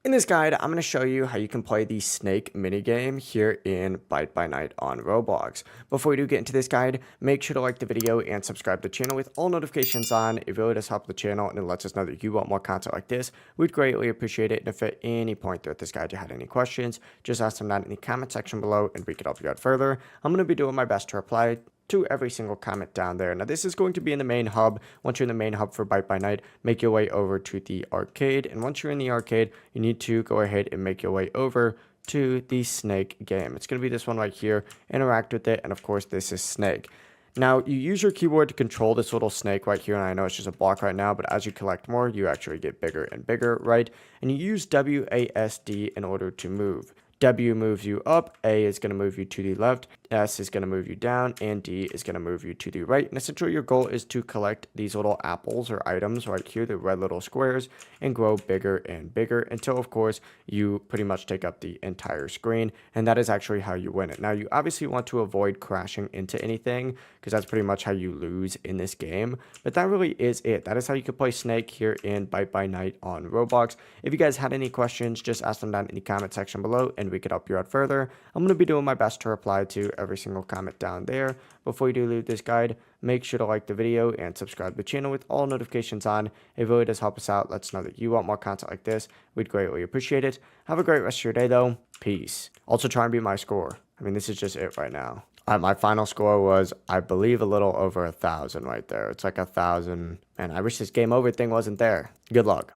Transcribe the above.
In this guide, I'm going to show you how you can play the snake minigame here in Bite by Night on Roblox. Before we do get into this guide, make sure to like the video and subscribe to the channel with all notifications on. It really does help the channel and it lets us know that you want more content like this. We'd greatly appreciate it. And if at any point throughout this guide you had any questions, just ask them down in the comment section below and we can help you out further. I'm going to be doing my best to reply to every single comment down there. Now, this is going to be in the main hub. Once you're in the main hub for Bite by Night, make your way over to the arcade. And once you're in the arcade, you need to go ahead and make your way over to the snake game. It's going to be this one right here. Interact with it. And of course, this is snake. Now, you use your keyboard to control this little snake right here, and I know it's just a block right now, but as you collect more, you actually get bigger and bigger, right? And you use WASD in order to move. W moves you up, A is going to move you to the left, S is going to move you down, and D is going to move you to the right. And essentially your goal is to collect these little apples or items right here, the red little squares, and grow bigger and bigger until, of course, you pretty much take up the entire screen. And that is actually how you win it. Now, you obviously want to avoid crashing into anything because that's pretty much how you lose in this game. But that really is it. That is how you can play Snake here in Bite by Night on Roblox. If you guys had any questions, just ask them down in the comment section below and we could help you out further. I'm going to be doing my best to reply to every single comment down there. Before you do leave this guide, make sure to like the video and subscribe to the channel with all notifications on. It really does help us out. Let us know that you want more content like this. We'd greatly appreciate it. Have a great rest of your day though. Peace. Also try and beat my score. I mean, this is just it right now. My final score was, I believe, a little over 1,000 right there. It's like 1,000. Man, I wish this game over thing wasn't there. Good luck.